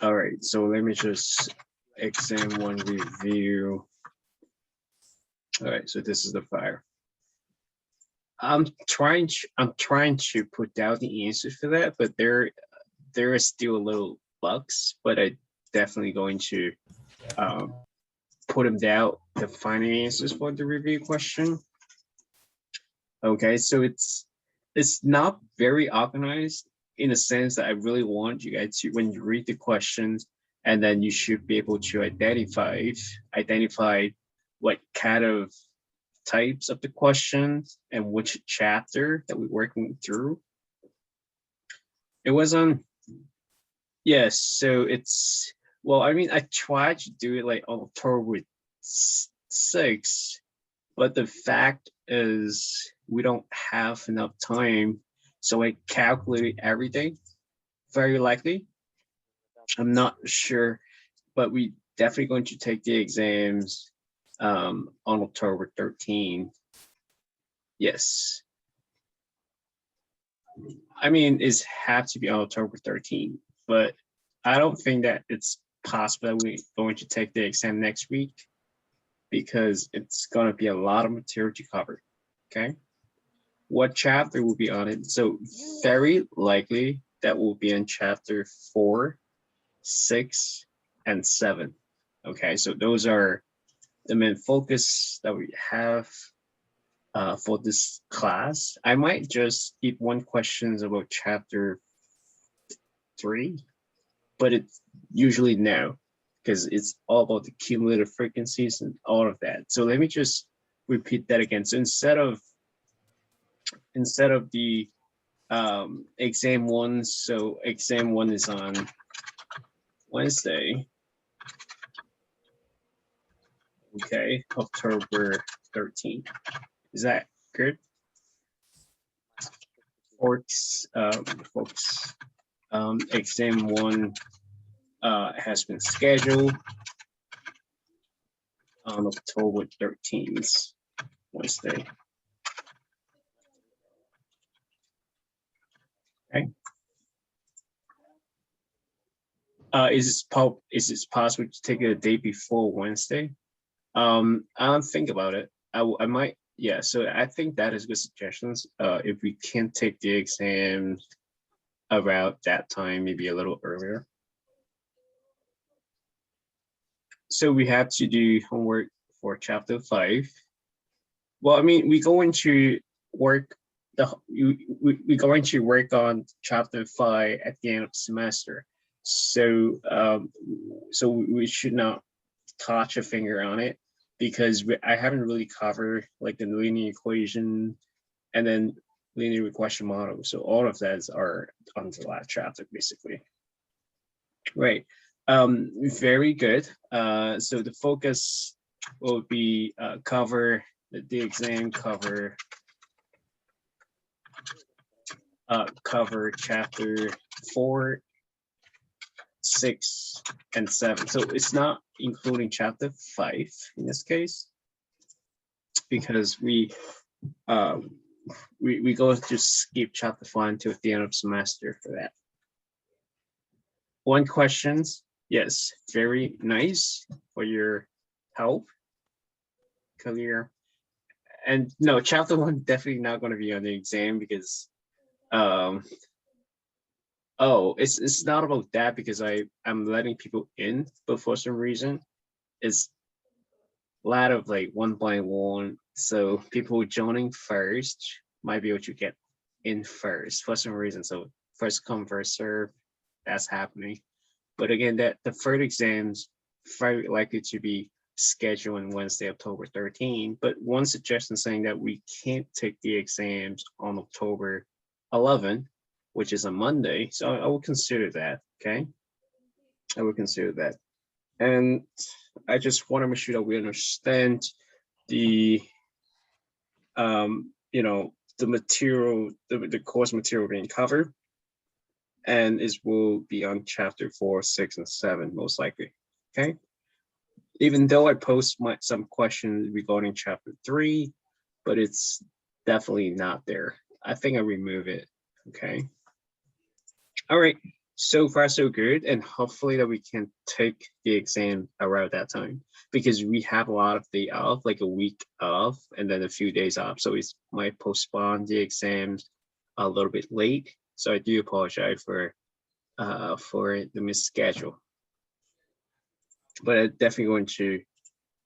All right, so let me just exam one review. All right, so this is the file. I'm trying to put down the answers for that, but there is still a little bugs, but I definitely going to put them down, the final answers for the review question. Okay, so it's not very organized in a sense that I really want you guys to, when you read the questions, and then you should be able to identify what kind of types of the questions and which chapter that we're working through. It was on, yes, so it's, well, I mean, I tried to do it like on October 6th, but the fact is we don't have enough time. So I calculated everything, very likely. I'm not sure, but we definitely going to take the exams on October 13th. Yes. I mean, it's have to be on October 13th, but I don't think that it's possible that we're going to take the exam next week because it's going to be a lot of material to cover. Okay. What chapter will be on it? So very likely that will be in chapter 4, 6, and 7. Okay, so those are the main focus that we have for this class. I might just keep one questions about chapter 3, but it's usually no, because it's all about the cumulative frequencies and all of that. So let me just repeat that again. So instead of the exam 1, so exam 1 is on Wednesday. Okay, October 13th. Is that good? Folks, exam 1 has been scheduled on October 13th, Wednesday. Okay. Is it possible to take it a day before Wednesday? I don't think about it. I might, yeah. So I think that is good suggestions. If we can take the exams around that time, maybe a little earlier. So we have to do homework for chapter 5. Well, I mean, we're going to work on chapter 5 at the end of the semester. So so we should not touch a finger on it because I haven't really covered like the linear equation and then linear regression model. So all of that are on the last chapter basically. Right. Very good. So the focus will be cover the exam cover chapter 4, 6, and 7. So it's not including chapter 5 in this case because we go to skip chapter 5 until the end of semester for that. One questions, yes, very nice for your help, clear. And no, chapter 1 definitely not going to be on the exam because oh, it's not about that because I'm letting people in, but for some reason it's a lot of like 1 by 1. So people joining first might be able to get in first for some reason. So first come, first serve, that's happening. But again, that the third exams very likely to be scheduled on Wednesday, October 13. But one suggestion saying that we can't take the exams on October 11, which is a Monday. So I will consider that, okay? I will consider that. And I just want to make sure that we understand the, the material, the course material being covered. And it will be on chapter 4, 6, and 7, most likely, okay? Even though I post some questions regarding chapter 3, but it's definitely not there. I think I remove it, okay? All right, So far, so good. And hopefully that we can take the exam around that time because we have a lot of day off, like a week off and then a few days off. So it might postpone the exams a little bit late. So I do apologize for the missed schedule. But I'm definitely going to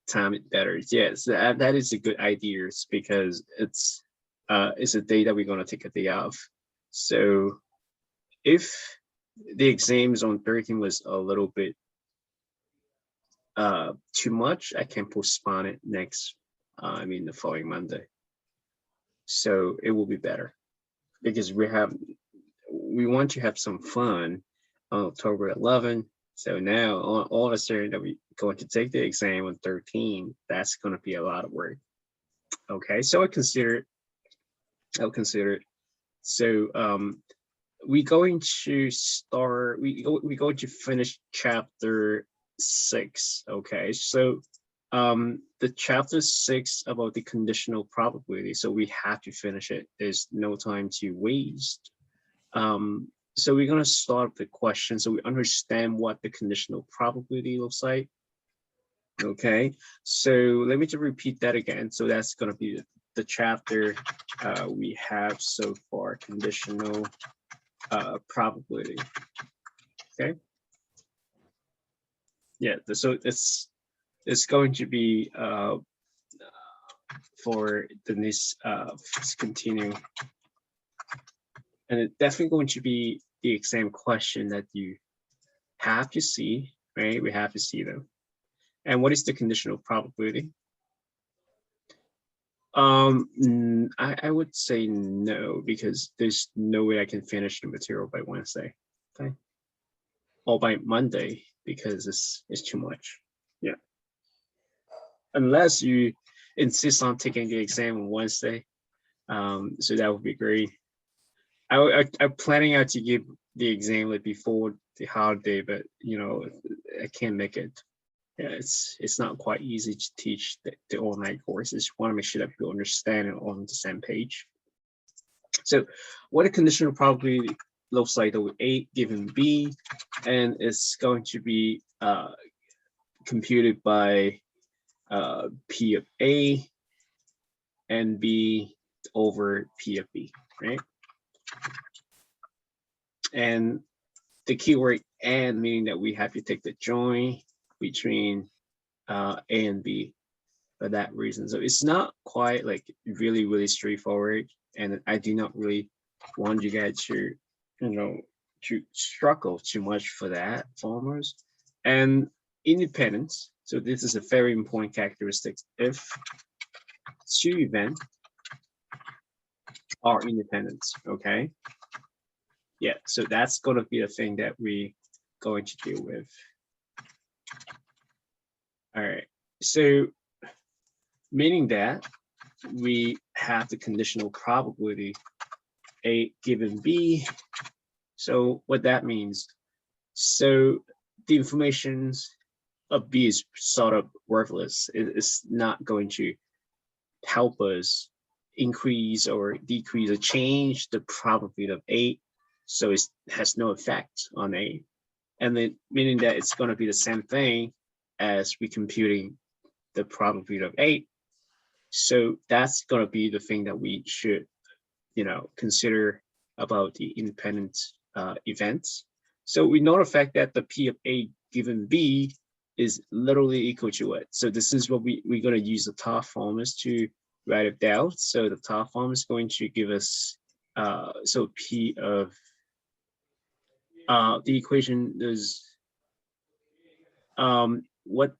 time it better. Yes, that is a good idea because it's a day that we're going to take a day off. So if the exams on 13 was a little bit too much, I can postpone it next, the following Monday. So it will be better because we want to have some fun on October 11th. So now all of a sudden that we're going to take the exam on 13, that's going to be a lot of work. Okay, so I'll consider it. So we're going to start, we're going to finish chapter 6. Okay, so the chapter 6 about the conditional probability, so we have to finish it. There's no time to waste. So we're going to start the question so we understand what the conditional probability looks like. Okay, so let me just repeat that again. So that's going to be the chapter we have so far, conditional probability. Okay. Yeah, so it's going to be for the next continue, and it's definitely going to be the exam question that you have to see, right? We have to see them. And what is the conditional probability? I would say no, because there's no way I can finish the material by Wednesday, okay? Or by Monday, because it's too much. Yeah. Unless you insist on taking the exam on Wednesday. So that would be great. I'm planning out to give the exam like before the holiday, but I can't make it. Yeah, it's not quite easy to teach the online courses. Want to make sure that people understand it on the same page. So what a conditional probability looks like with A given B, and it's going to be computed by P of A and B over P of B, right? And the keyword and meaning that we have to take the join between A and B for that reason. So it's not quite like really straightforward, and I do not really want you guys to to struggle too much for that formulas. And independence, so this is a very important characteristic. If two events are independent, okay, yeah, so that's going to be the thing that we going to deal with. All right, so meaning that we have the conditional probability A given B. So what that means, so the information of B is sort of worthless. It's not going to help us increase or decrease or change the probability of A. So it has no effect on A. And then meaning that it's going to be the same thing as we computing the probability of A. So that's going to be the thing that we should, consider about the independent events. So we know the fact that the P of A given B is literally equal to it. So this is what we're going to use the top formulas to write it down. So the top form is going to give us, so P of, the equation is, what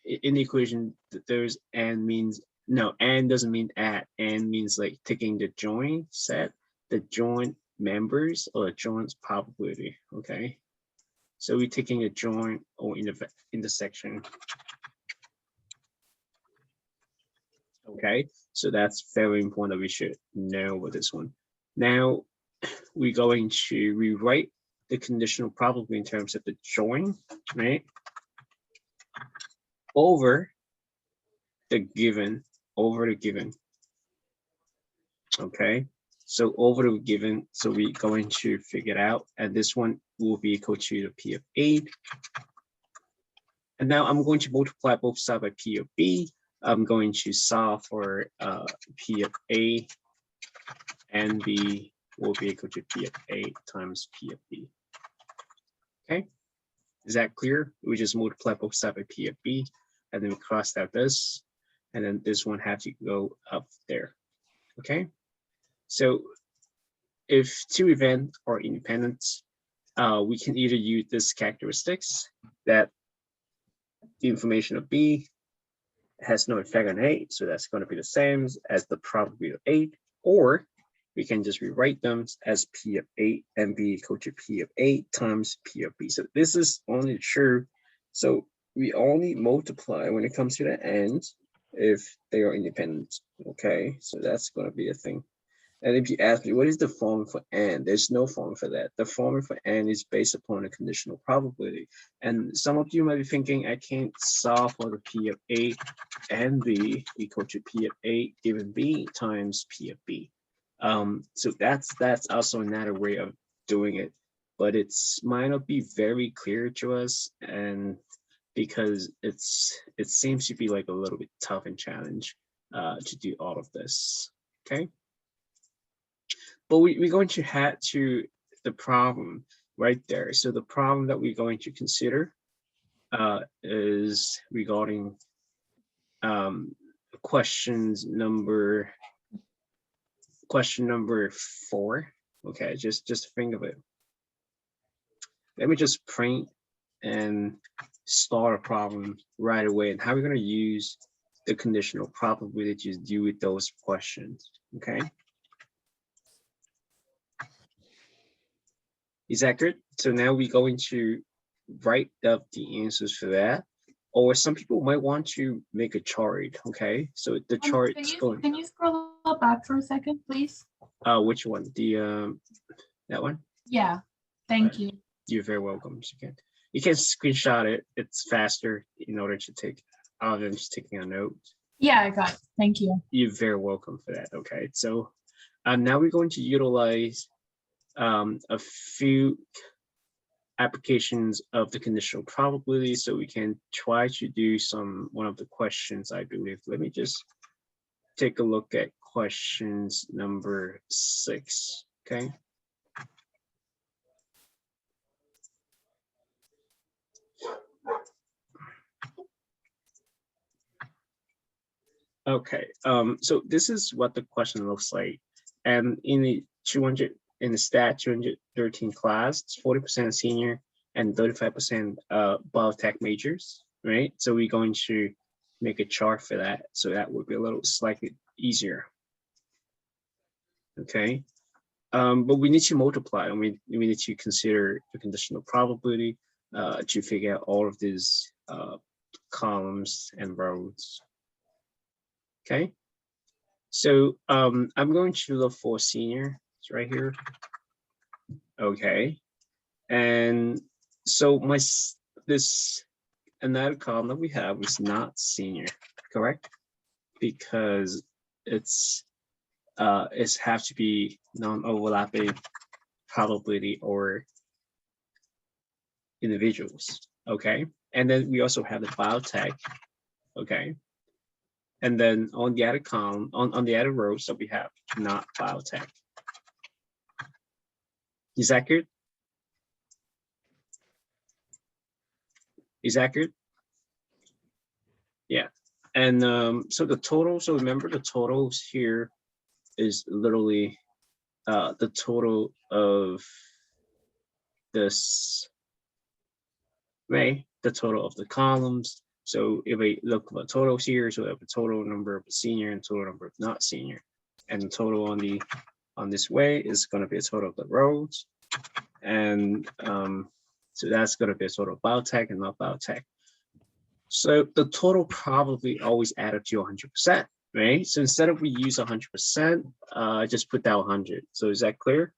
in the equation there's and means, no, and doesn't mean at, and means like taking the joint set, the joint members or a joint probability, okay? So we're taking a joint or intersection. Okay, so that's very important that we should know with this one. Now we're going to rewrite the conditional probability in terms of the joint, right? Over the given, okay? So over the given, so we're going to figure it out. And this one will be equal to the P of A. And now I'm going to multiply both sides by P of B. I'm going to solve for P of A and B will be equal to P of A times P of B. Okay, is that clear? We just multiply both sides by P of B, and then we cross out this, and then this one has to go up there. Okay, so if two events are independent, we can either use this characteristics that the information of B has no effect on A, so that's going to be the same as the probability of A, or we can just rewrite them as P of A and B equal to P of A times P of B. So this is only true. So we only multiply when it comes to the end if they are independent. Okay, so that's going to be a thing. And if you ask me, what is the formula for n? There's no formula for that. The formula for n is based upon a conditional probability. And some of you might be thinking, I can't solve for the P of A and B equal to P of A given B times P of B. So that's also another way of doing it, but it's might not be very clear to us, and because it seems to be like a little bit tough and challenge to do all of this. Okay. But we're going to head to the problem right there. So the problem that we're going to consider is regarding question number 4. Okay, just think of it. Let me just print and start a problem right away. And how we're going to use the conditional probability to deal with those questions. Okay. Is that good? So now we're going to write up the answers for that. Or some people might want to make a chart. Okay, so the chart is going. Can you scroll back for a second, please? Which one? The that one? Yeah, thank you. You're very welcome. You can screenshot it. It's faster in order to take. Other than just taking a note. Yeah, I got it. Thank you. You're very welcome for that. Okay, so now we're going to utilize a few applications of the conditional probability, so we can try to do one of the questions, I believe. Let me just take a look at questions number 6. Okay. Okay, so this is what the question looks like, and in the stat 213 class, it's 40% senior and 35% biotech majors, right? So we're going to make a chart for that, so that would be a little slightly easier. Okay, but we need to multiply, and we need to consider the conditional probability to figure out all of these columns and rows. Okay, so I'm going to look for senior. It's right here. Okay, and so this another column that we have is not senior, correct? Because it has to be non-overlapping probability or individuals. Okay, and then we also have the biotech. Okay. And then on the other column, on the other rows that we have, not biotech. Is that good? Is that good? Yeah. And so the total, so remember the totals here is literally the total of this, right? The total of the columns. So if we look at the totals here, so we have the total number of senior and total number of not senior, and the total on this way is going to be a total of the rows, and so that's going to be a total of biotech and not biotech. So the total probably always add up to 100%, right? So instead of we use 100%, just put down 100. So is that clear?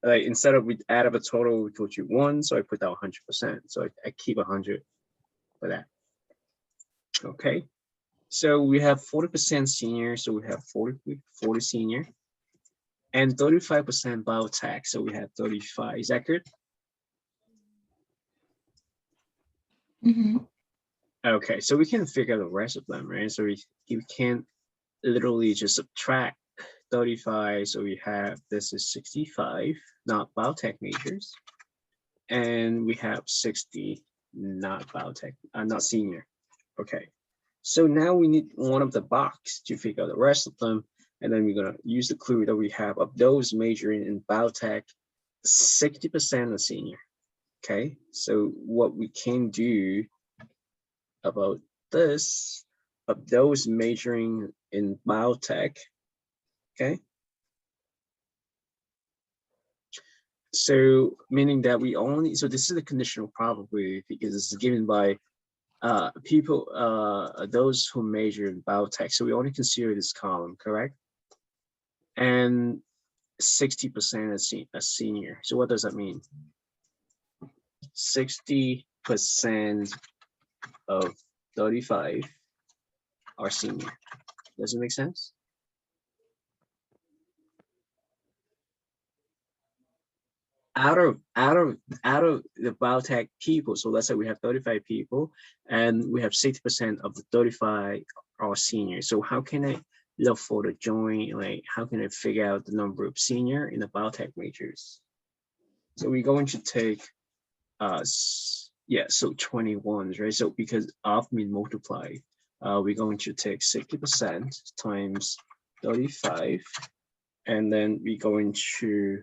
Like instead of we add up a total, we put you 1, so I put down 100%. So I keep 100 for that. Okay, so we have 40% senior, so we have 40 senior, and 35% biotech. So we have 35. Is that good? Mm-hmm. Okay, so we can figure the rest of them, right? So we can literally just subtract 35. So we have, this is 65, not biotech majors. And we have 60, not biotech, not senior. Okay, so now we need one of the box to figure out the rest of them. And then we're gonna use the clue that we have of those majoring in biotech, 60% are senior. Okay, so what we can do about this, of those majoring in biotech, okay? So meaning that we only, so this is a conditional probability because it's given by people, those who major in biotech. So we only consider this column, correct? And 60% a senior. So what does that mean? 60% of 35 are senior. Does it make sense? Out of the biotech people, so let's say we have 35 people and we have 60% of the 35 are senior. So how can I look for the joint, like how can I figure out the number of senior in the biotech majors? So we're going to take so 21s, right? So because of mean multiply, we're going to take 60% times 35, and then we're going to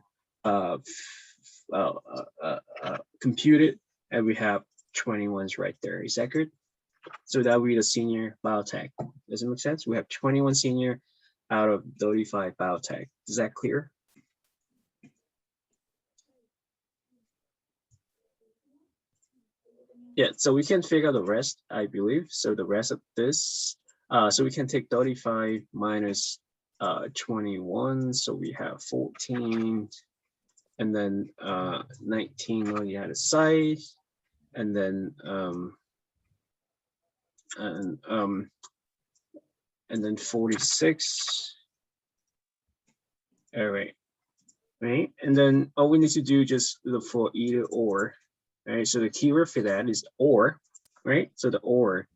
compute it, and we have 21s right there. Is that good? So that would be the senior biotech. Does it make sense? We have 21 senior out of 35 biotech. Is that clear? Yeah, so we can figure the rest, I believe. So the rest of this, so we can take 35 minus 21. So we have 14, and then 19 on the other side, and then and then 46. All right, right, and then all we need to do just look for either or. Right, so the keyword for that is or, right? So the or.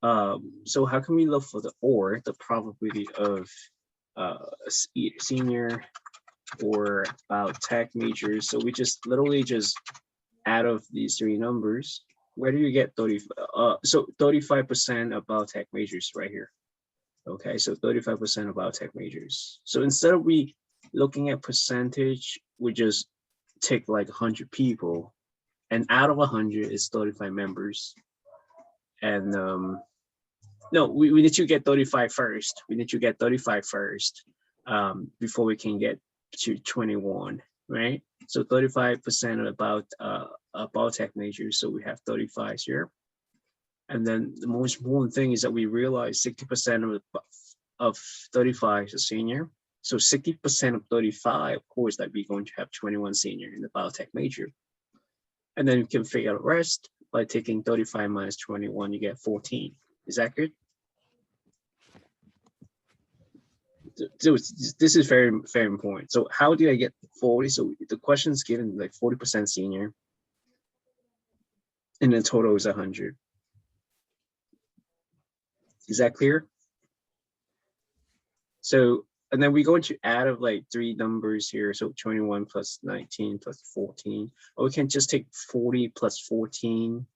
So how can we look for the or, the probability of senior or biotech majors? So we just literally just add of these three numbers. Where do you get 30? So 35% of biotech majors right here. Okay, so 35% of biotech majors. So instead of we looking at percentage, we just take like 100 people, and out of 100 is 35 members. And no, we need to get 35 first. We need to get 35 first before we can get to 21, right? So 35% about biotech majors. So we have 35 here. And then the most important thing is that we realize 60% of 35 is a senior. So 60% of 35, of course, that we're going to have 21 senior in the biotech major. And then you can figure out the rest by taking 35 minus 21, you get 14. Is that good? So this is very, very important. So how do I get 40? So the question is given like 40% senior, and the total is 100. Is that clear? So, and then we're going to add of like three numbers here. So 21 plus 19 plus 14, or we can just take 40 plus 14,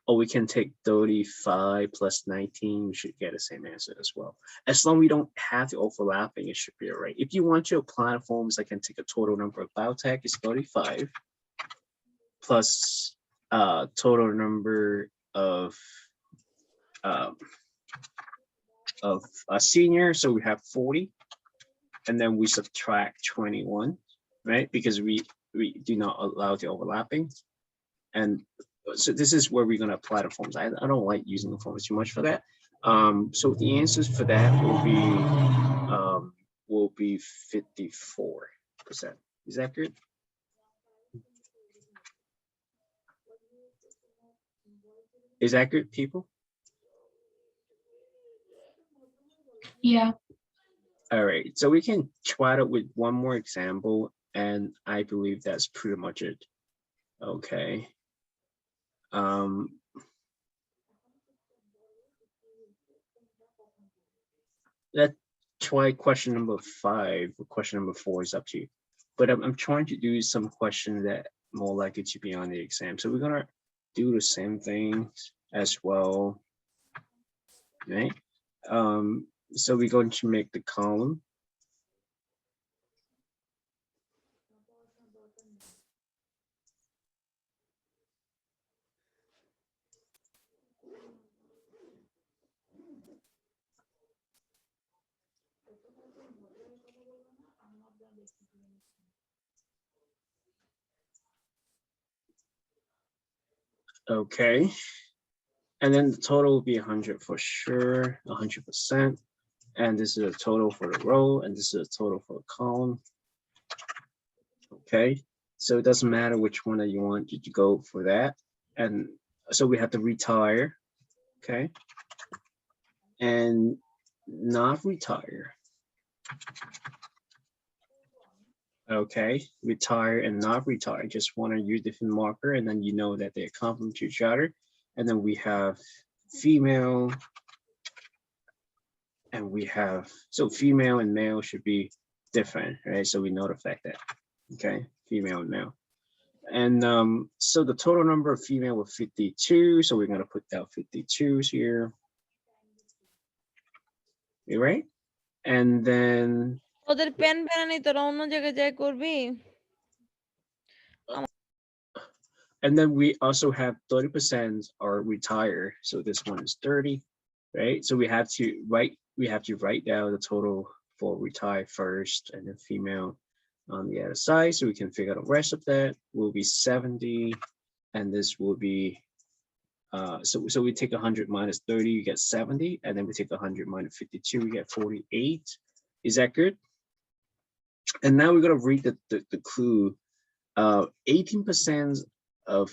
or we can take 35 plus 19. We should get the same answer as well. As long as we don't have the overlapping, it should be all right. If you want to apply the forms, I can take a total number of biotech is 35 plus total number of a senior. So we have 40. And then we subtract 21, right? Because we do not allow the overlapping. And so this is where we're going to apply the forms. I don't like using the forms too much for that. So the answers for that will be 54%. Is that good? Is that good, people? Yeah. All right, so we can try it with one more example, and I believe that's pretty much it. Okay. Let's try question number 5. Question number 4 is up to you. But I'm trying to do some question that more likely to be on the exam. So we're gonna do the same thing as well. Right? So we're going to make the column. Okay. And then the total will be 100 for sure, 100%. And this is a total for the row, and this is a total for the column. Okay, so it doesn't matter which one that you want to go for that. And so we have to retire, okay, and not retire. Okay, retire and not retire. Just want to use different marker, and then you know that they're complement to each other. And then we have female, and we have, so female and male should be different, right? So we know the fact that, okay, female and male. And so the total number of female was 52. So we're going to put down 52s here. You right? And then ওদের pen পেনানি তোরা অন্য জায়গায় যাই করবি and then we also have 30% are retired. So this one is 30, right? So we have to write down the total for retired first, and then female on the other side, so we can figure out the rest of that will be 70, and this will be so we take 100 minus 30, you get 70, and then we take 100 minus 52, we get 48. Is that good? And now we're going to read the clue. 18% of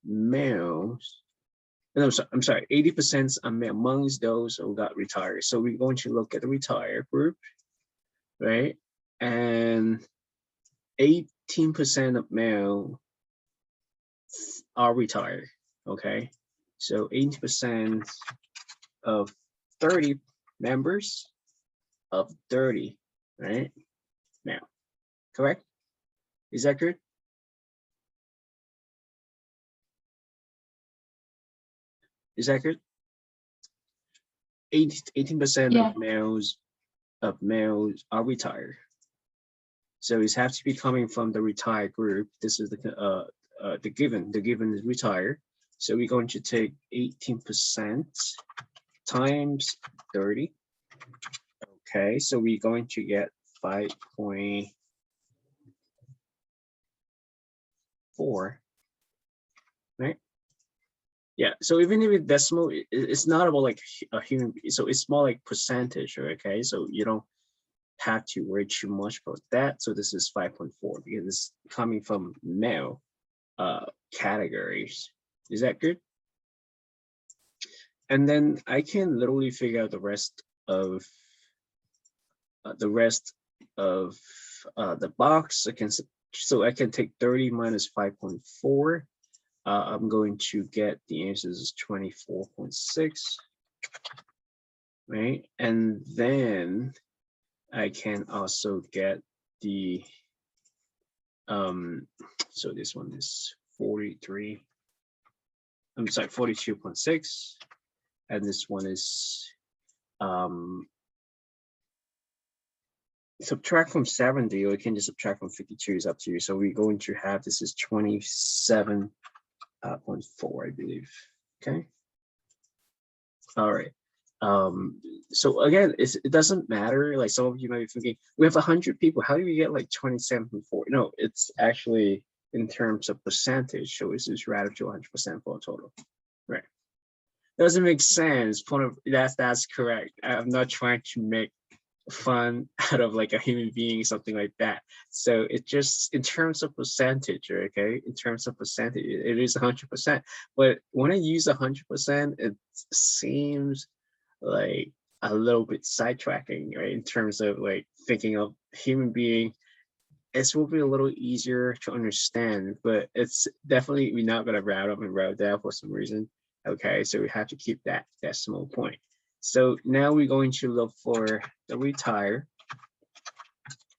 males, no, I'm sorry, 80% are male amongst those who got retired. So we're going to look at the retired group, right? And 18% of male are retired, okay? So 80% of 30 members of 30, right? Now, correct? Is that good? Is that good? 18% Yeah. of males are retired. So it has to be coming from the retired group. This is the given is retired. So we're going to take 18% times 30. Okay, so we're going to get 5.4, right? Yeah, so even if it's decimal, it's not about like a human, so it's more like percentage, okay? So you don't have to worry too much about that. So this is 5.4 because it's coming from male categories. Is that good? And then I can literally figure out the rest of the box. So I can take 30 minus 5.4. I'm going to get the answers is 24.6, right? And then I can also get the so this one is 43. I'm sorry, 42.6, and this one is subtract from 70, or you can just subtract from 52, is up to you. So we're going to have, this is 27.4, I believe. Okay. All right. So again, it doesn't matter. Like some of you might be thinking, we have 100 people. How do we get like 27.4? No, it's actually in terms of percentage. So it's just rather to 100% for a total, right? Doesn't make sense. Point of that's correct. I'm not trying to make fun out of like a human being, something like that. So it just in terms of percentage, okay? In terms of percentage, it is 100%. But when I use 100%, it seems like a little bit sidetracking, right? In terms of like thinking of human being, it will be a little easier to understand, but it's definitely, we're not going to route up and route down for some reason. Okay, so we have to keep that decimal point. So now we're going to look for the retire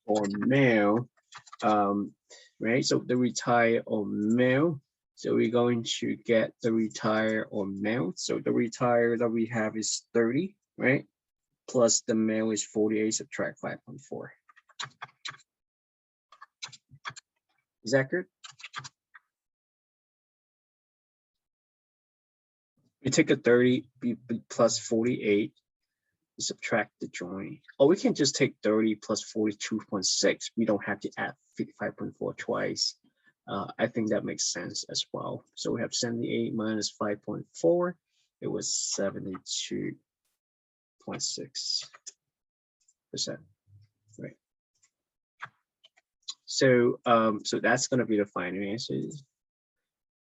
or male, right? So the retire or male. So we're going to get the retire or male. So the retire that we have is 30, right? Plus the male is 48, subtract 5.4. Is that good? We take a 30 plus 48, subtract the joint. Or we can just take 30 plus 42.6. We don't have to add 55.4 twice. I think that makes sense as well. So we have 78 minus 5.4. It was 72.6%. Right. So so that's going to be the final answer.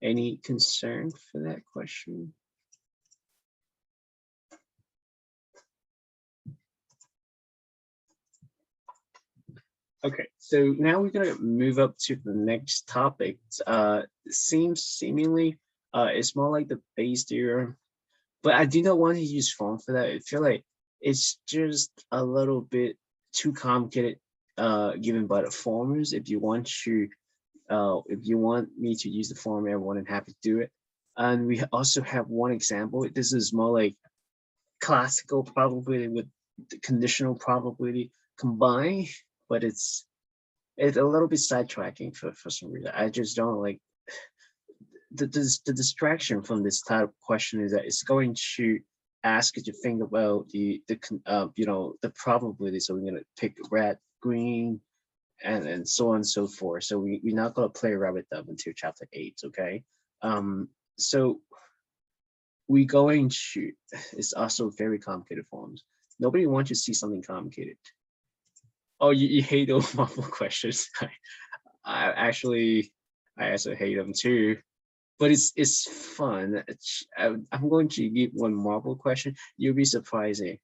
Any concern for that question? Okay, so now we're gonna move up to the next topic. Seemingly, it's more like the base theorem, but I do not want to use form for that. I feel like it's just a little bit too complicated, given by the formers. If you want me to use the formula, I'm more than happy to do it. And we also have one example. This is more like classical probability with the conditional probability combined, but it's a little bit sidetracking for some reason. I just don't like the distraction from this type of question is that it's going to ask you to think about the probability. So we're gonna pick red, green, and so on and so forth. So we're not gonna play around with them until chapter 8. Okay. So we're going to, it's also very complicated forms. Nobody wants to see something complicated. Oh, you hate those multiple questions. I also hate them too, but it's fun. I'm going to give one marble question. You'll be surprising.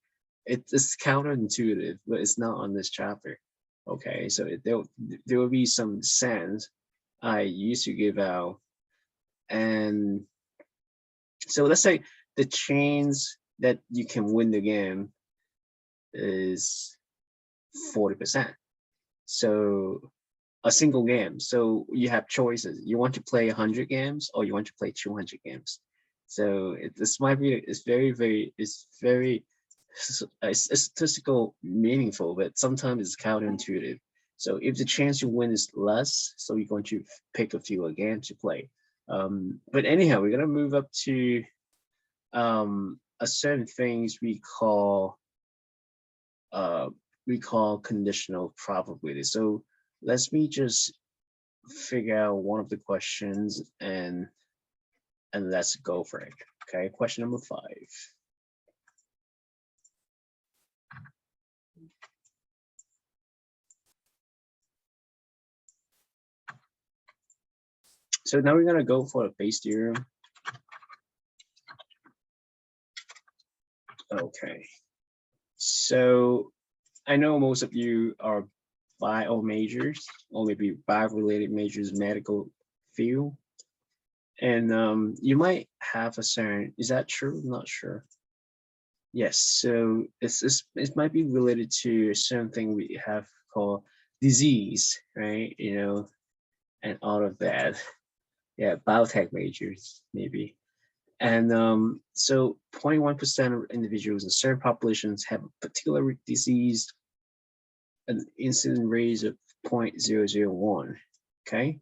It's counterintuitive, but it's not on this chapter. Okay, so there will be some sense I used to give out, and so let's say the chance that you can win the game is 40%. So a single game. So you have choices. You want to play 100 games or you want to play 200 games. So this might be, it's very statistical meaningful, but sometimes it's counterintuitive. So if the chance you win is less, so you're going to pick a fewer games to play. But anyhow, we're gonna move up to a certain things we call conditional probability. So let me just figure out one of the questions and let's go for it. Okay, question number 5. So now we're gonna go for the base theorem. Okay, so I know most of you are bio majors, or maybe bio-related majors, medical field, and you might have a certain, is that true? I'm not sure. Yes, so it might be related to a certain thing we have called disease, right? You know, and all of that. Yeah, biotech majors maybe. And so 0.1% of individuals in certain populations have a particular disease, an incident rate of 0.001. Okay,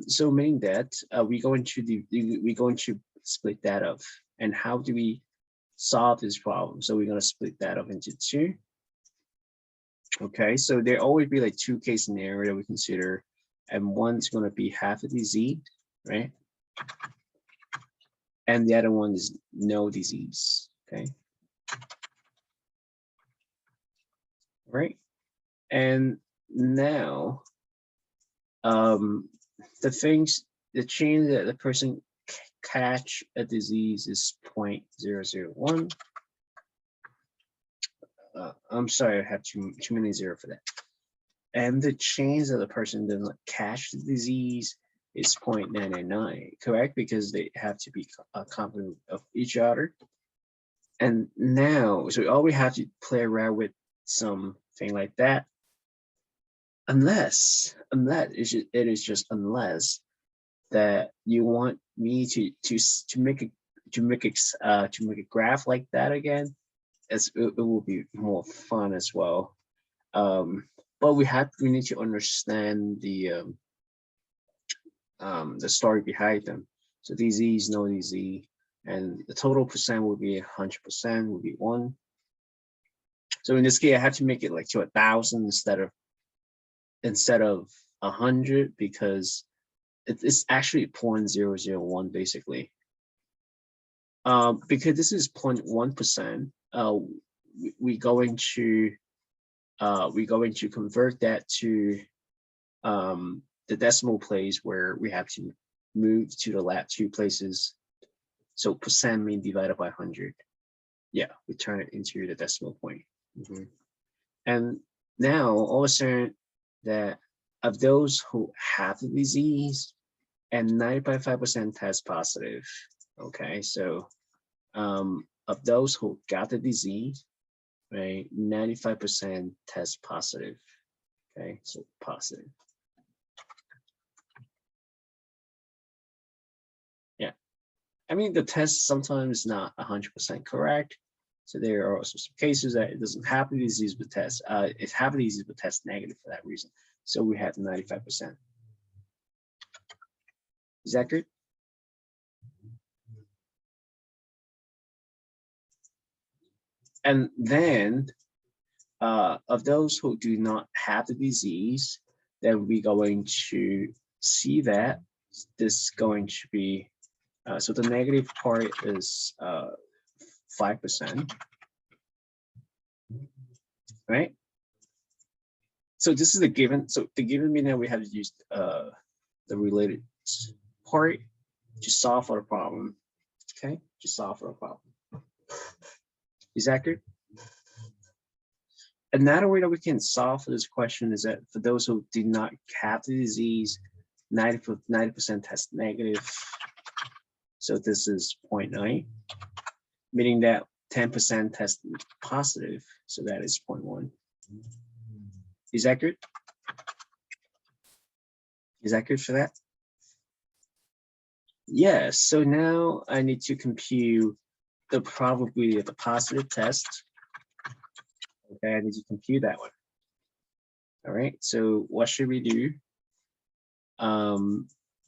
so meaning that we're going to split that up. And how do we solve this problem? So we're going to split that up into 2. Okay, so there always be like 2 case scenario that we consider, and one's going to be half a disease, right? And the other one is no disease. Okay. Right. And now, the change that the person catch a disease is 0.001. I'm sorry, I have too many zero for that. And the chance that the person does not catch the disease is 0.999, correct? Because they have to be a complement of each other. And now, so all we have to play around with something like that, unless it is just unless that you want me to make a graph like that again. It will be more fun as well. But we need to understand the story behind them. So DZ, no DZ, and the total percent will be 100%, will be 1. So in this case, I have to make it like to 1,000 instead of 100 because it's actually 0.001 basically. Because this is 0.1%, we're going to convert that to the decimal place where we have to move to the last 2 places. So percent mean divided by 100. Yeah, we turn it into the decimal point. And now all of a sudden that of those who have the disease and 95% test positive. Okay, so of those who got the disease, right, 95% test positive. Okay, so positive. Yeah, I mean the test sometimes not 100% correct. So there are also some cases that it doesn't have the disease but test. It have the disease but test negative for that reason. So we have 95%. Is that good? And then of those who do not have the disease, then we're going to see that this is going to be, so the negative part is 5%, right? So this is the given. So the given mean that we have to use the related part to solve for the problem. Okay, to solve for a problem. Is that good? Another way that we can solve for this question is that for those who did not have the disease, 90% test negative. So this is 0.9, meaning that 10% test positive. So that is 0.1. Is that good? Is that good for that? Yes. So now I need to compute the probability of the positive test. Okay, I need to compute that one. All right. So what should we do?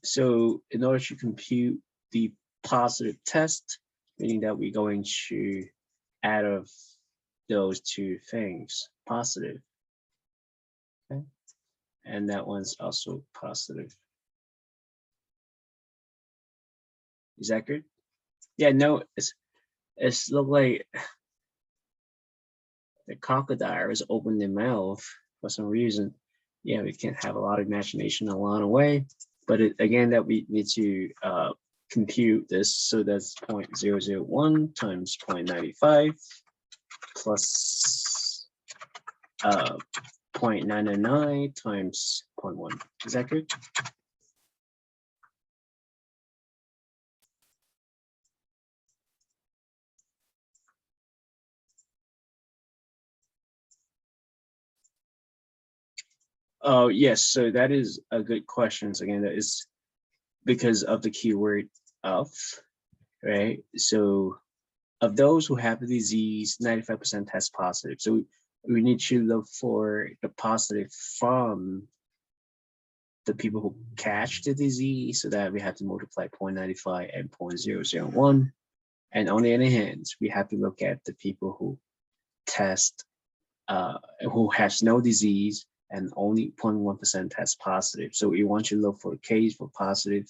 So in order to compute the positive test, meaning that we're going to add of those 2 things, positive. Okay. And that one's also positive. Is that good? Yeah, no, it's look like the crocodile is opening their mouth for some reason. Yeah, we can't have a lot of imagination along the way, but again, that we need to compute this. So that's 0.001 times 0.95 plus 0.999 times 0.1. Is that good? Oh, yes. So that is a good question. So again, that is because of the keyword of, right? So of those who have the disease, 95% test positive. So we need to look for the positive from the people who catch the disease, so that we have to multiply 0.95 and 0.001. And on the other hand, we have to look at the people who test, who has no disease and only 0.1% test positive. So we want to look for a case for positive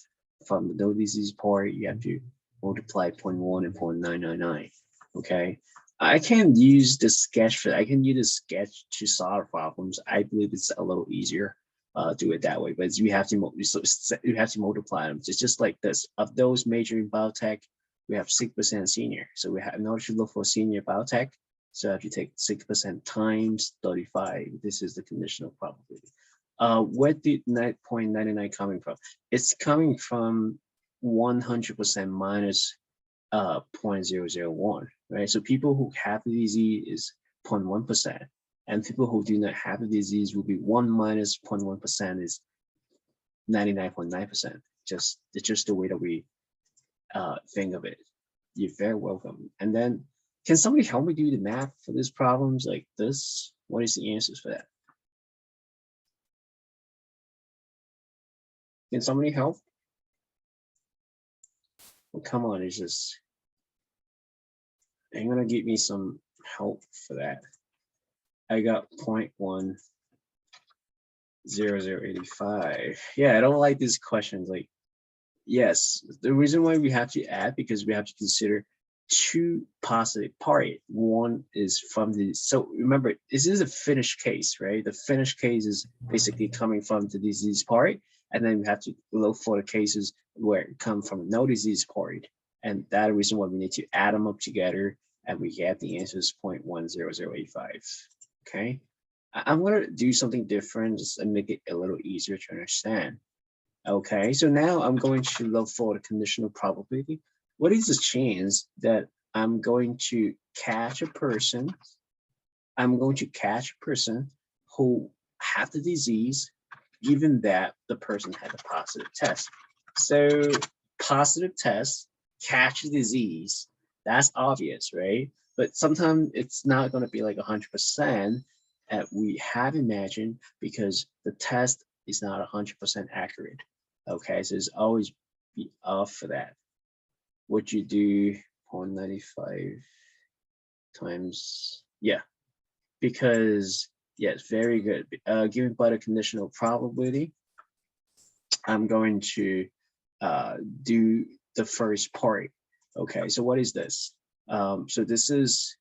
from the no disease part. You have to multiply 0.1 and 0.999. Okay, I can use the sketch for. I can use the sketch to solve problems. I believe it's a little easier. Do it that way, but we have to multiply them. It's just like this. Of those major in biotech, we have 6% senior. So we have in order to look for senior biotech, So if you take 6% times 35, this is the conditional probability. Where did 0.99 coming from? It's coming from 100% minus 0.001, right? So people who have the disease is 0.1%, and people who do not have the disease will be 1 minus 0.1% is 99.9%. It's just the way that we think of it. You're very welcome. And then, can somebody help me do the math for these problems like this? What is the answers for that? Can somebody help? Well, come on, it's just, I'm gonna give me some help for that. I got 0.10085. Yeah, I don't like these questions. Like, yes, the reason why we have to add, because we have to consider two positive parts. One is from the, so remember, this is a finished case, right? The finished case is basically coming from the disease part, and then we have to look for the cases where it come from no disease part. And that's the reason why we need to add them up together, and we get the answers 0.10085. Okay, I'm gonna do something different just to make it a little easier to understand. Okay, so now I'm going to look for the conditional probability. What is the chance that I'm going to catch a person? I'm going to catch a person who have the disease, given that the person had a positive test. So positive test, catch the disease, that's obvious, right? But sometimes it's not going to be like 100% that we have imagined, because the test is not 100% accurate. Okay, so it's always be off for that. What you do 0.95 times, yeah, because yes, very good. Given by the conditional probability, I'm going to do the first part. Okay, so what is this? So this is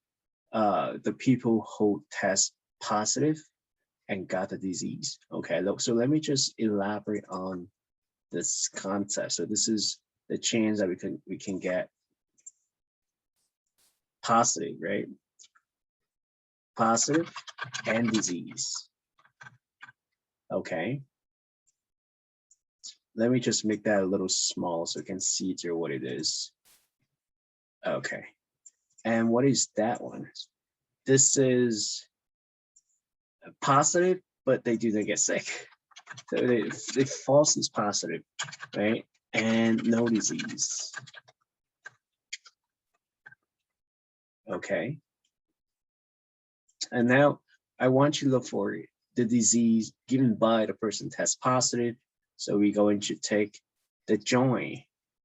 the people who test positive and got the disease. Okay, so let me just elaborate on this concept. So this is the chance that we can get positive, right? Positive and disease. Okay. Let me just make that a little small so you can see through what it is. Okay. And what is that one? This is positive, but they do not get sick. So they false is positive, right? And no disease. Okay. And now I want you to look for the disease given by the person test positive. So we're going to take the joint,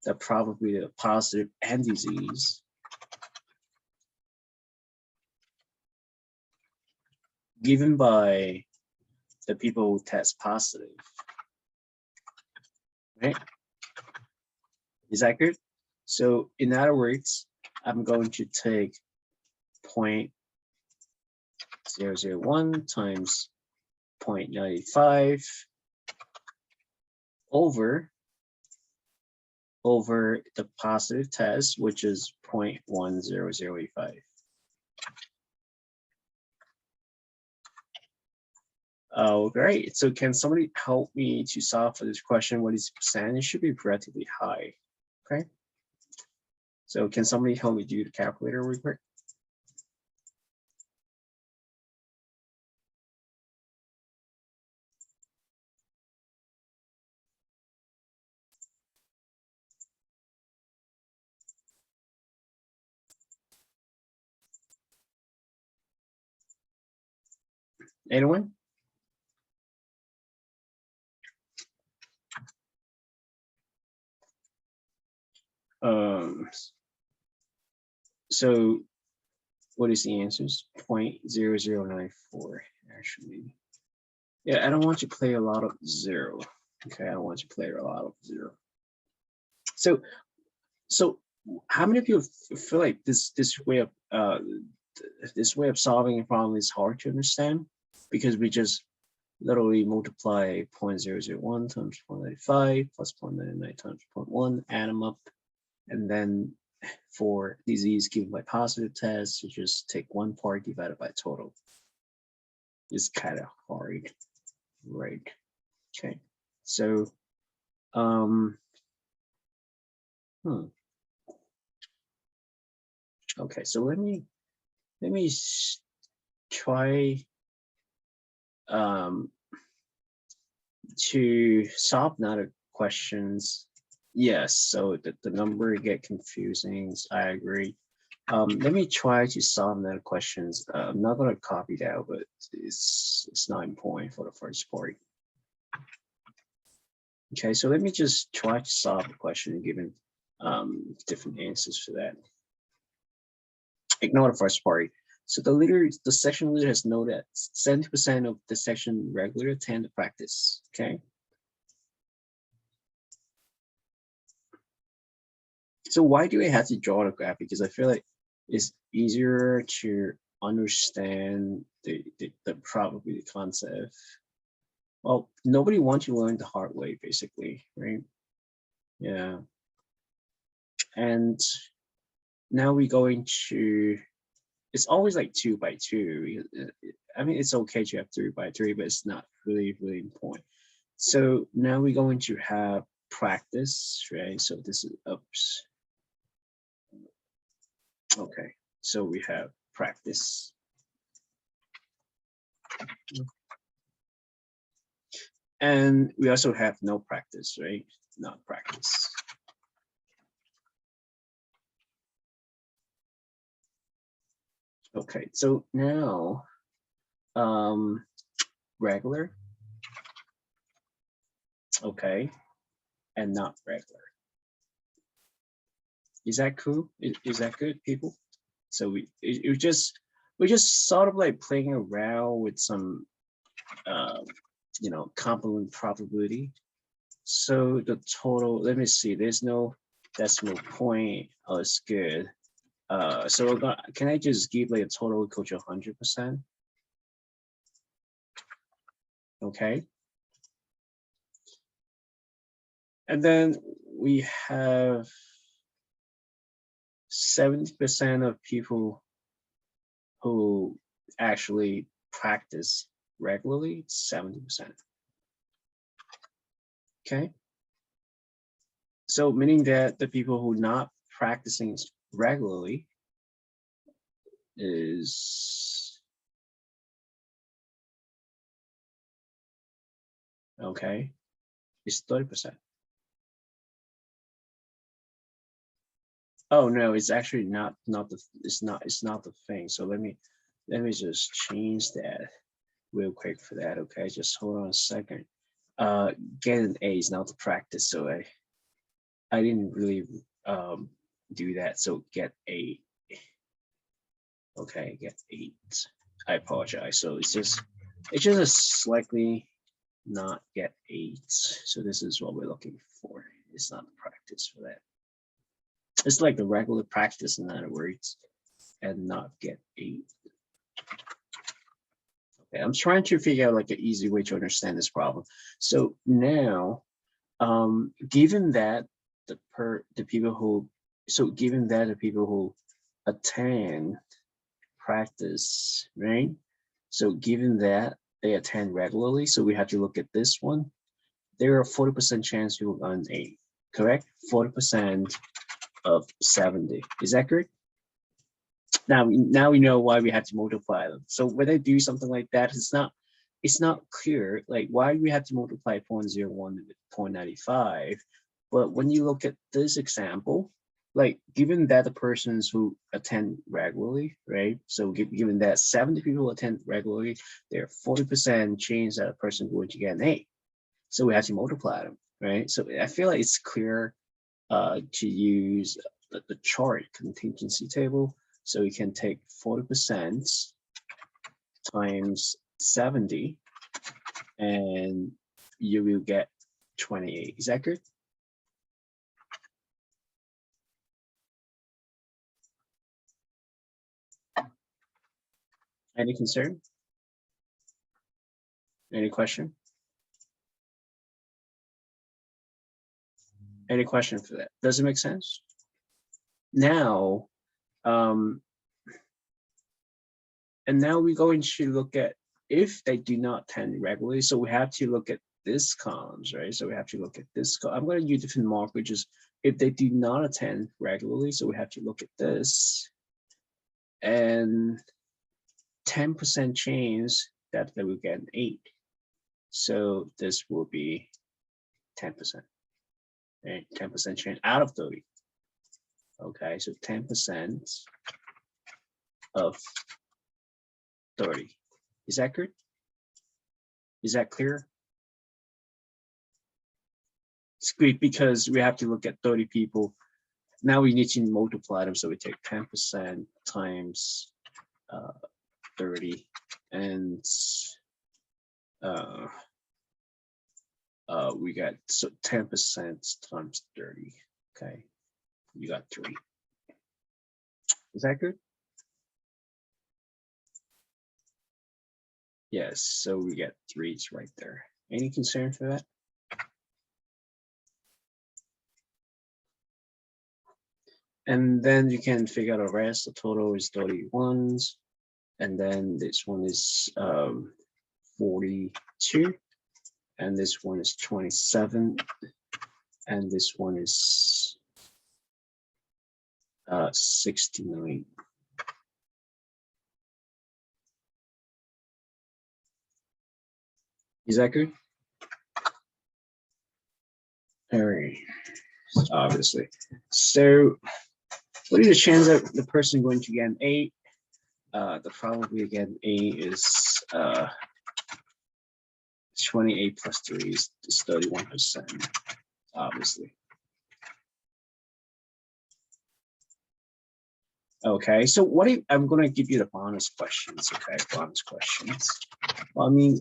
the probability of positive and disease, given by the people who test positive, right? Is that good? So in other words, I'm going to take 0.001 times 0.95 over the positive test, which is 0.10085. Oh, great. So can somebody help me to solve for this question? What is the percent? It should be relatively high. Okay. So can somebody help me do the calculator real quick? Anyone? So what is the answers? 0.0094 actually. Yeah, I don't want you to play a lot of zero. Okay, I don't want you to play a lot of zero. So how many of you feel like this way of solving a problem is hard to understand? Because we just literally multiply 0.001 times 0.95 plus 0.99 times 0.1, add them up, and then for disease given by positive tests, you just take one part divided by total. It's kind of hard, right? Okay, so okay, so let me try to solve another questions. Yes, so the number get confusing. I agree. Let me try to solve another questions. I'm not gonna copy that, but it's 9 point for the first part. Okay, so let me just try to solve the question and given different answers for that. Ignore the first part. So the section leader has noted that 70% of the section regularly attend the practice. Okay. So why do I have to draw the graph? Because I feel like it's easier to understand the probability concept. Well, nobody wants to learn the hard way, basically, right? Yeah. And now we're going to, it's always like 2 by 2. I mean, it's okay to have 3 by 3, but it's not really important. So now we're going to have practice, right? So this is, oops. Okay, so we have practice. And we also have no practice, right? Not practice. Okay, so now regular, okay, and not regular. Is that cool? Is that good, people? So we're just sort of like playing around with some you know, complement probability. So the total, let me see, there's no decimal point. Oh, it's good. So can I just give like a total equal to 100%? Okay. And then we have 70% of people who actually practice regularly, 70%. Okay. So meaning that the people who not practicing regularly is, okay, is 30%. Oh no, it's actually not it's not the thing. So let me just change that real quick for that. Okay, just hold on a second. Get an A is not the practice, so I didn't really do that. So get A. Okay, get 8. I apologize. So it's just a slightly not get 8. So this is what we're looking for. It's not the practice for that. It's like the regular practice, in other words, and not get 8. Okay, I'm trying to figure out like an easy way to understand this problem. So now, given that the people who attend practice, right? So given that they attend regularly, so we have to look at this one. There are 40% chance you will earn 8, correct? 40% of 70. Is that correct? Now we know why we have to multiply them. So when I do something like that, it's not clear like why we have to multiply 0.01 with 0.95. But when you look at this example, like given that the persons who attend regularly, right? So given that 70 people attend regularly, there are 40% chance that a person going to get an A. So we have to multiply them, right? So I feel like it's clear to use the chart contingency table. So we can take 40% times 70 and you will get 28. Is that good? Any concern? Any question? Any question for that? Does it make sense? Now, and now we're going to look at if they do not attend regularly. So we have to look at this columns, right? So we have to look at this. I'm going to use different mark, which is if they do not attend regularly. So we have to look at this, and 10% chance that they will get an 8. So this will be 10%, right? 10% chance out of 30. Okay, so 10% of 30. Is that good? Is that clear? It's great because we have to look at 30 people. Now we need to multiply them. So we take 10% times 30, and we got so 10% times 30. Okay, you got 3. Is that good? Yes, so we get 3s right there. Any concern for that? And then you can figure out the rest. The total is 31s. And then this one is 42. And this one is 27. And this one is 69. Is that good? All right, obviously. So what is the chance that the person going to get an 8? The probability to get an 8 is 28 plus 3 is 31%, obviously. Okay, so what if I'm going to give you the bonus questions? Okay, bonus questions. Well, I mean,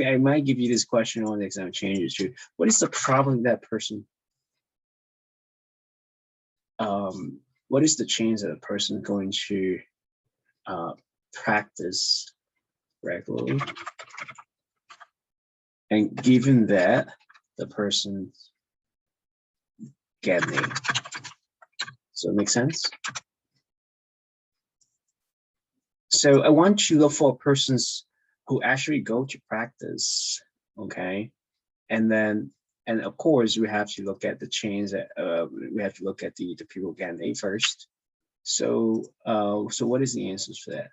I might give you this question on the exam changes too. What is the problem that person? What is the chance that a person going to practice regularly? And given that the person get me, so it makes sense. So I want you to look for persons who actually go to practice, okay? And of course we have to look at the chains that we have to look at the people getting A first. So so what is the answers for that?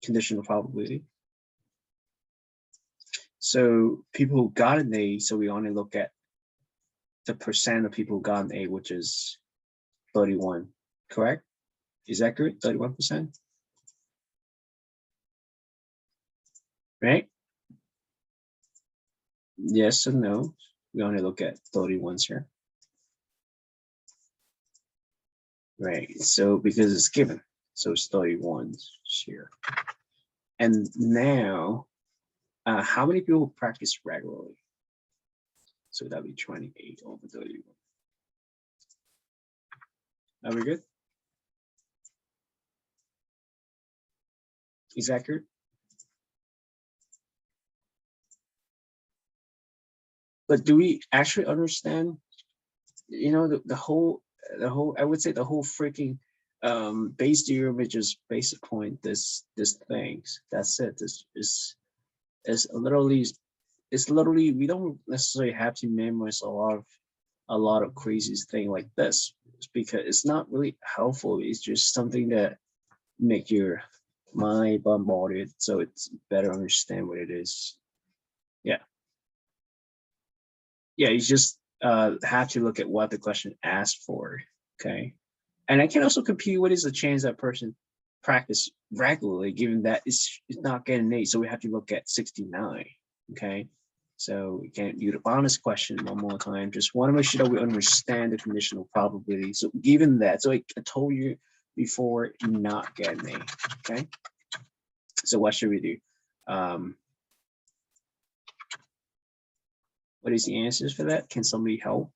Conditional probability. So people who got an A, so we only look at the percent of people who got an A, which is 31, correct? Is that good? 31%? Right? Yes and no. We only look at 31s here. Right, so because it's given, so it's 31s here. And now, how many people practice regularly? So that'd be 28 over 31. Are we good? Is that good? But do we actually understand, you know, the whole, I would say the whole freaking base theorem is just basic point, this things. That's it. This is literally, we don't necessarily have to memorize a lot of crazy thing like this, because it's not really helpful. It's just something that make your mind bombarded, so it's better understand what it is. Yeah, you just have to look at what the question asked for, okay? And I can also compute what is the chance that person practice regularly, given that it's not getting an 8, so we have to look at 69, okay? So we can't do the bonus question one more time. Just want to make sure that we understand the conditional probability. So given that, so I told you before, not getting an 8, okay? So what should we do? What is the answers for that? Can somebody help?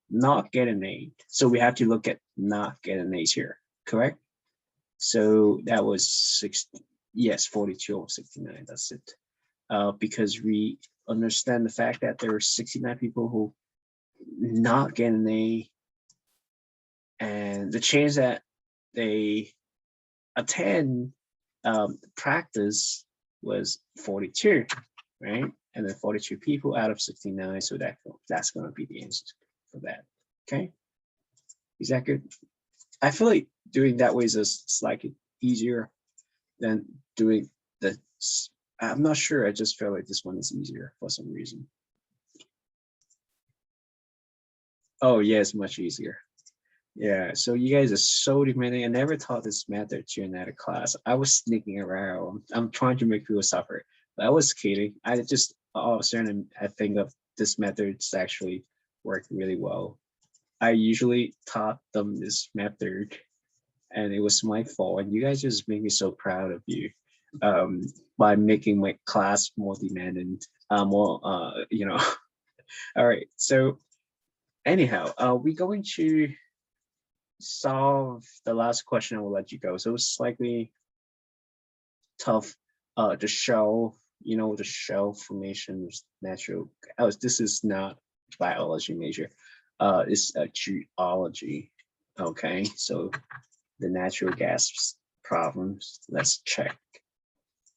Not get an 8. So we have to look at not get an 8 here, correct? So that was Yes, 42 over 69, that's it. Because we understand the fact that there are 69 people who not get an A, and the chance that they attend practice was 42, right? And then 42 people out of 69, so that's going to be the answer for that. Okay, is that good? I feel like doing that way is just slightly easier than doing the. I'm not sure. I just feel like this one is easier for some reason. Oh yeah, it's much easier. Yeah, so you guys are so demanding. I never taught this method to another class. I was sneaking around. I'm trying to make people suffer. But I was kidding. I just all of a sudden I think of this method actually worked really well. I usually taught them this method, and it was my fault. And you guys just make me so proud of you by making my class more demanding, more you know. All right. So anyhow, we're going to solve the last question. I will let you go. So it's slightly tough. The shell, the shell formation is natural. Oh, this is not biology major. It's a geology. Okay, so the natural gas problems. Let's check.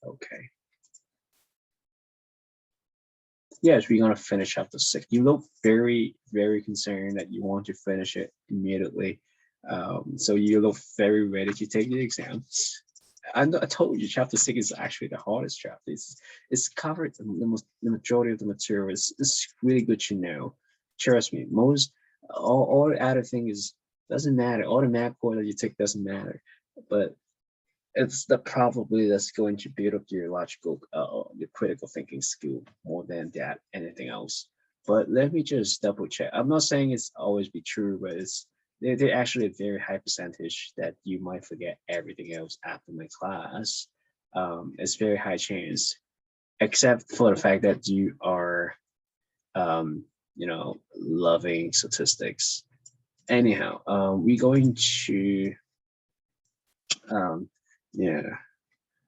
Okay. Yes, we're gonna finish up the 6. You look very, very concerned that you want to finish it immediately. So you look very ready to take the exam. I told you, chapter 6 is actually the hardest chapter. It's covered the majority of the material. It's really good to know. Trust me, all the other thing doesn't matter. All the math core that you take doesn't matter, but it's the probably that's going to build up your logical, your critical thinking skill more than that anything else. But let me just double check. I'm not saying it's always be true, but they're actually a very high percentage that you might forget everything else after my class. It's very high chance, except for the fact that you are, loving statistics. Anyhow, we're going to, yeah,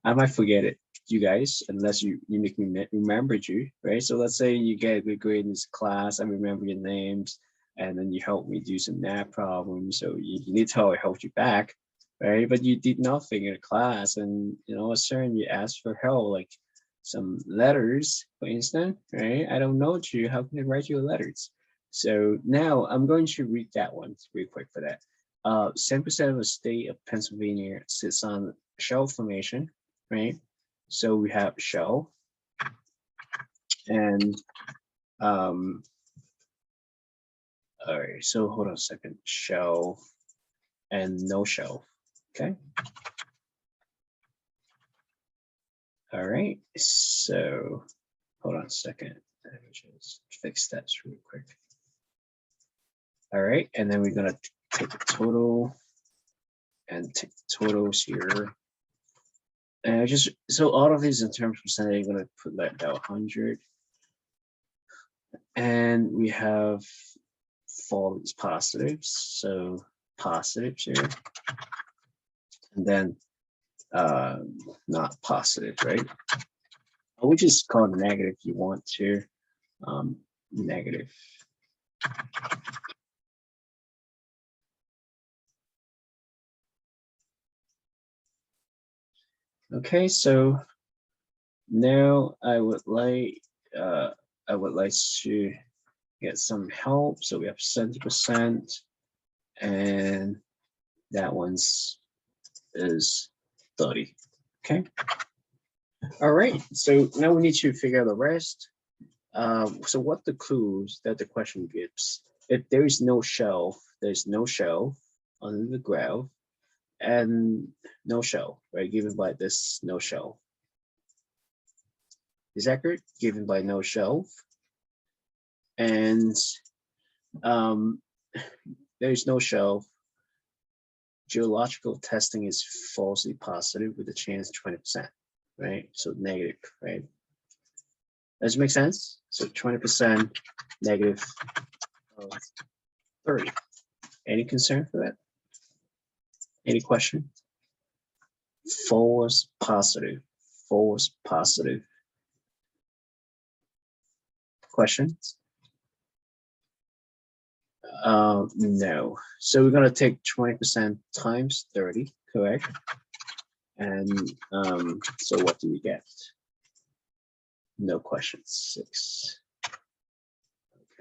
I might forget it, you guys, unless you make me remember you, right? So let's say you get a good grade in this class, I remember your names, and then you help me do some math problems. So you need to help you back, right? But you did nothing in class, and a certain you asked for help, like some letters, for instance, right? I don't know you. How can I write you letters? So now I'm going to read that one real quick for that. 7% of the state of Pennsylvania sits on shell formation, right? So we have shell and all right, so hold on a second. Shell and no shell. Okay. All right, so hold on a second. Let me just fix that real quick. All right, and then we're gonna take the total and take the totals here. And so all of these in terms of percentage, I'm gonna put that down 100. And we have false positives, so positives here. And then not positive, right? Which is called negative if you want to. Negative. Okay, so now I would like to get some help. So we have 70%, and that one's is 30. Okay. All right. So now we need to figure out the rest. So what the clues that the question gives? If there is no shelf, there's no shelf under the graph, and no shelf, right? Given by this no shelf. Is accurate? Given by no shelf. And there is no shelf. Geological testing is falsely positive with a chance 20%, right? So negative, right? Does it make sense? So 20% negative 30. Any concern for that? Any question? false positive, false positive. Questions? No. So we're gonna take 20% times 30, correct? And so what do we get? No questions, 6.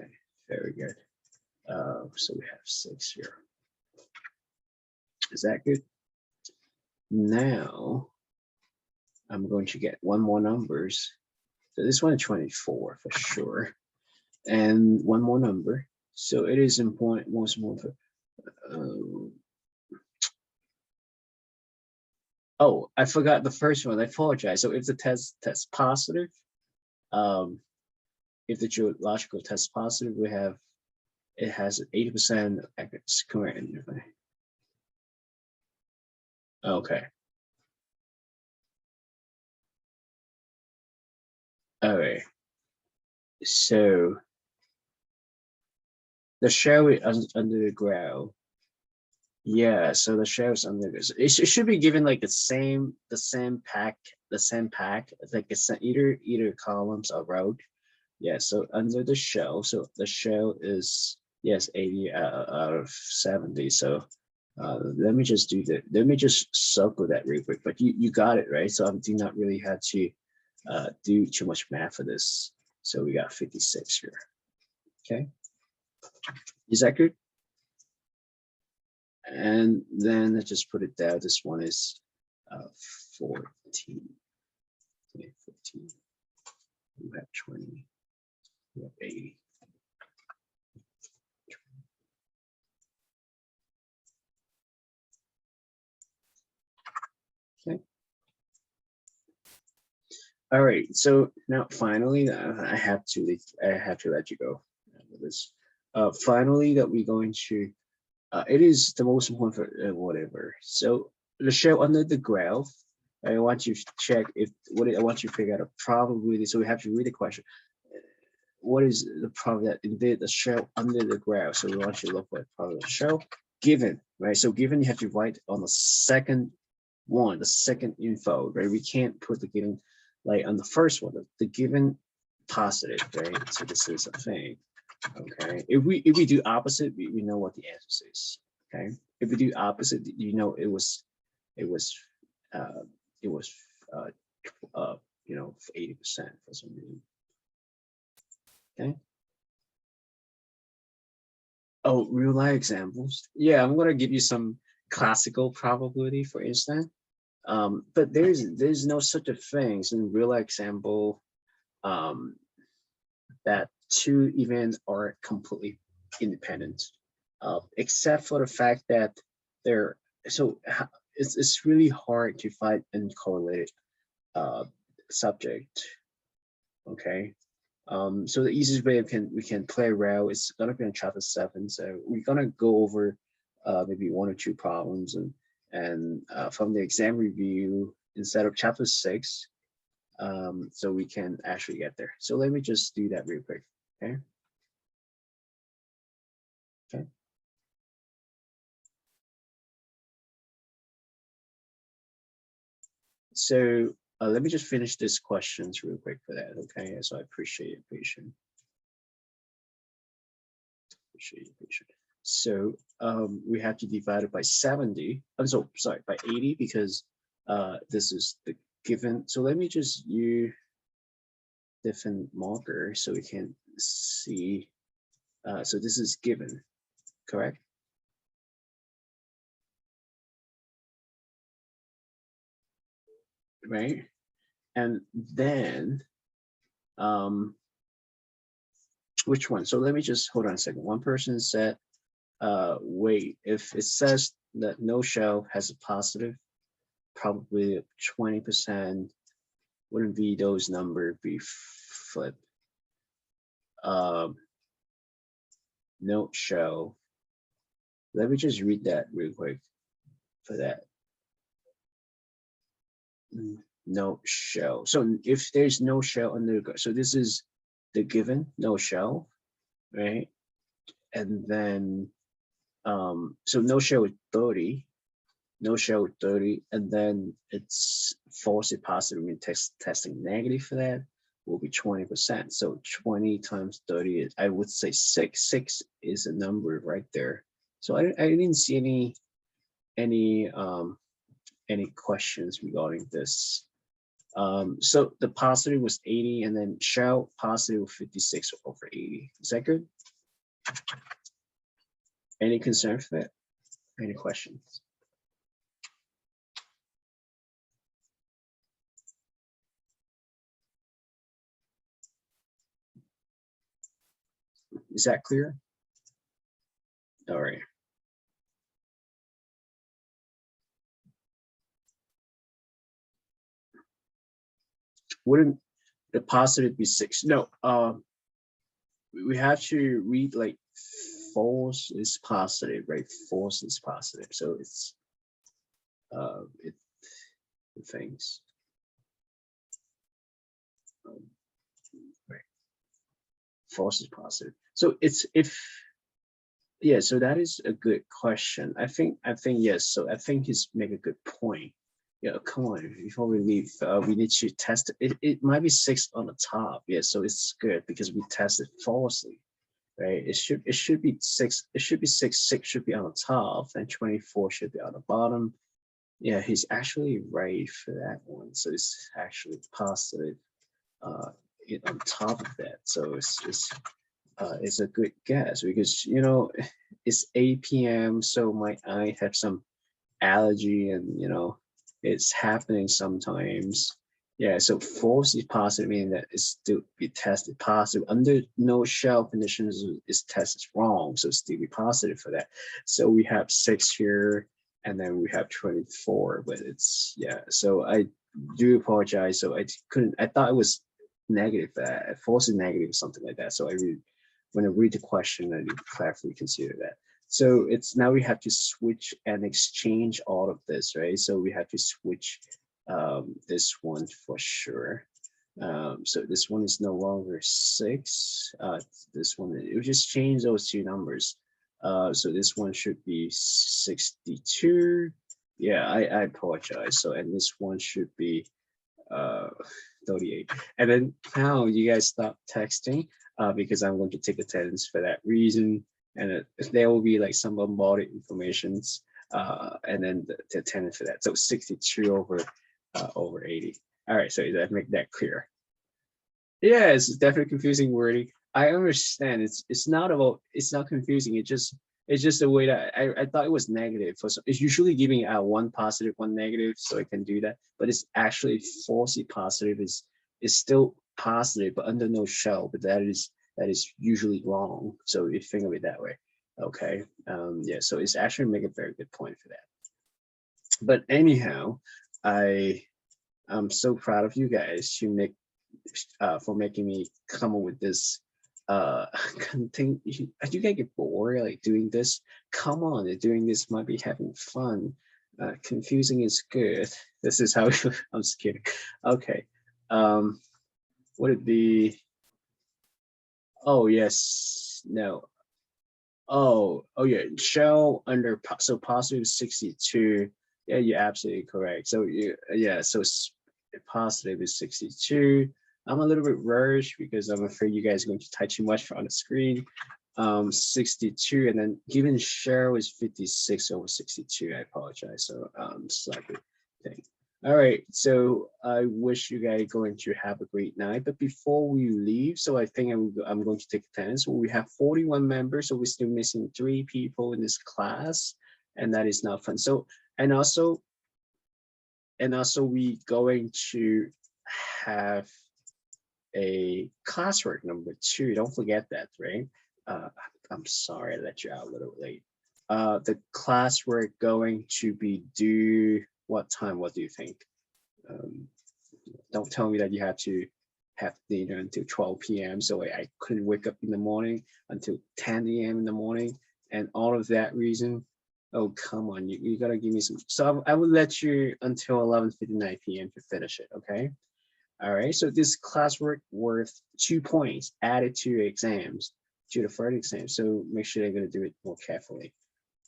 Okay, very good. So we have 6 here. Is that good? Now I'm going to get one more numbers. So this one is 24 for sure. And one more number. So it is important, most important. Oh, I forgot the first one. I apologize. So if the test positive, if the geological test positive, we have it has 80% correct. Okay. All right. So the shell is under the ground. Yeah, so the shell is under this. It should be given like the same pack, like it's either columns or row. Yeah, so under the shell, so the shell is yes 80 out of 70. So let me just circle that real quick. But you got it right. So I do not really have to do too much math for this. So we got 56 here. Okay, is that good? And then let's just put it down. This one is 14. Okay, 14. We have 20. We have 80. Okay. All right. So now finally, I have to let you go with this. Finally, that we're going to. It is the most important for whatever. So the shell under the ground. I want you to check if I want you to figure out a probability. So we have to read the question. What is the probability that indeed the shell under the ground? So we want you to look for the probability of shell given, right? So given, you have to write on the second one, the second info, right? We can't put the given like on the first one, the given positive, right? So this is a thing. Okay, if we do opposite, we know what the answer is. Okay, if we do opposite, you know it was 80% for some reason. Okay. Oh, real life examples. Yeah, I'm gonna give you some classical probability, for instance. But there's no such a thing in real life example that two events are completely independent, except for the fact that they're so it's really hard to find uncorrelated subject. Okay, so the easiest way we can play around is gonna be on chapter 7. So we're gonna go over maybe 1 or 2 problems and from the exam review instead of chapter 6. So we can actually get there. So let me just do that real quick. Okay. Okay. So let me just finish these questions real quick for that. Okay. So I appreciate your patience. So we have to divide it by 70. I'm so sorry, by 80 because this is the given. So let me just use different marker so we can see. So this is given, correct? Right? And then, which one? So let me just hold on a second. One person said, wait, if it says that no shell has a positive, probably 20%, wouldn't be those numbers be flipped. No shell. Let me just read that real quick for that. No shell. So if there's no shell under, so this is the given, no shell, right? And then, so no shell is 30. no shell 30, and then it's falsely positive, I mean testing negative for that will be 20%. So 20 times 30 is, I would say 6. 6 is a number right there. So I didn't see any questions regarding this. So the positive was 80, and then shell positive 56 over 80. Is that good? Any concern for that? Any questions? Is that clear? All right. Wouldn't the positive be 6? No, we have to read like false is positive, right? False is positive. So it's things. Right. False is positive. So it's if, yeah, so that is a good question. I think yes. So I think he's make a good point. Yeah, come on, before we leave, we need to test it. It might be 6 on the top. Yeah, so it's good because we tested falsely, right? It should be 6. It should be 6. 6 should be on the top, and 24 should be on the bottom. Yeah, he's actually right for that one. So it's actually positive on top of that. So it's a good guess because, you know, it's 8 p.m. So my eye have some allergy, and you know, it's happening sometimes. Yeah, so false is positive, meaning that it's still be tested positive. Under no shell conditions is tested wrong, so still be positive for that. So we have 6 here, and then we have 24, but it's, yeah, so I do apologize. So I thought it was negative, that false is negative, something like that. So when I read the question, I need to carefully consider that. So it's now we have to switch and exchange all of this, right? So we have to switch this one for sure. So this one is no longer 6. This one, it will just change those 2 numbers. So this one should be 62. Yeah, I apologize. So, and this one should be 38. And then now you guys stop texting because I'm going to take attendance for that reason. And there will be like some bombarded informations and then the attendance for that. So 62 over 80. All right, so that make that clear. Yeah, it's definitely confusing wording. I understand. It's not confusing. It's just a way that I thought it was negative. It's usually giving out 1 positive, 1 negative, so I can do that. But it's actually falsely positive is still positive, but under no shell. But that is usually wrong. So you think of it that way. Okay. Yeah. So it's actually make a very good point for that. But anyhow, I'm so proud of you guys for making me come up with this thing. You guys get bored like doing this? Come on, doing this might be having fun. Confusing is good. This is how I'm just kidding. Okay. Would it be? Oh yes. No. Oh yeah. Shell under so positive 62. Yeah, you're absolutely correct. So yeah. So positive is 62. I'm a little bit rushed because I'm afraid you guys are going to type too much on the screen. 62, and then given Cheryl is 56 over 62. I apologize. So slightly thing. All right, so I wish you guys going to have a great night. But before we leave, so I think I'm going to take attendance. We have 41 members, so we're still missing 3 people in this class, and that is not fun. So and also we going to have a classwork number 2. Don't forget that, right? I'm sorry I let you out a little late. The classwork going to be due what time? What do you think? Don't tell me that you have to have dinner until 12 p.m. So I couldn't wake up in the morning until 10 a.m. in the morning, and all of that reason. Oh, come on, you gotta give me some. So I will let you until 11:59 p.m. to finish it, okay? All right, so this classwork worth 2 points added to your exams, to the third exam. So make sure you're gonna do it more carefully.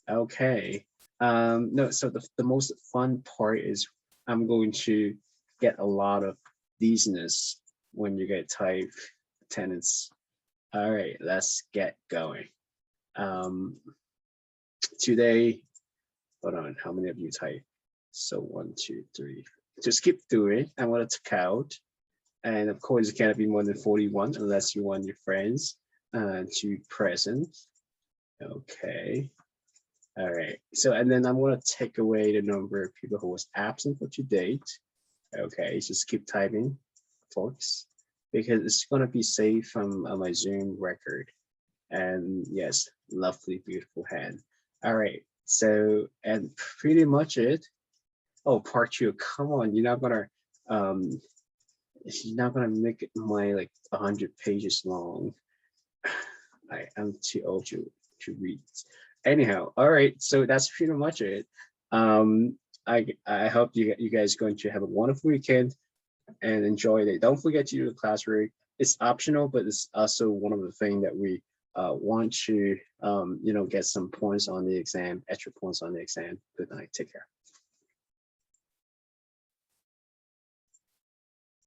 Okay, No, so the most fun part is I'm going to get a lot of theseness when you get type attendance. All right, let's get going. Today, hold on, how many of you type? So 1, 2, 3. Just keep doing. I want to count. And of course, it can't be more than 41 unless you want your friends to present. Okay. All right. So, and then I'm going to take away the number of people who was absent for today. Okay. Just keep typing, folks, because it's going to be saved from my Zoom record. And yes, lovely, beautiful hand. All right. So, and pretty much it. Oh, part 2. Come on. You're not going to, she's not gonna make it my like 100 pages long. I'm too old to read. Anyhow, all right, so that's pretty much it. I hope you guys going to have a wonderful weekend and enjoy it. Don't forget to do the classwork. It's optional, but it's also one of the things that we want to get some points on the exam, extra points on the exam. Good night. Take care.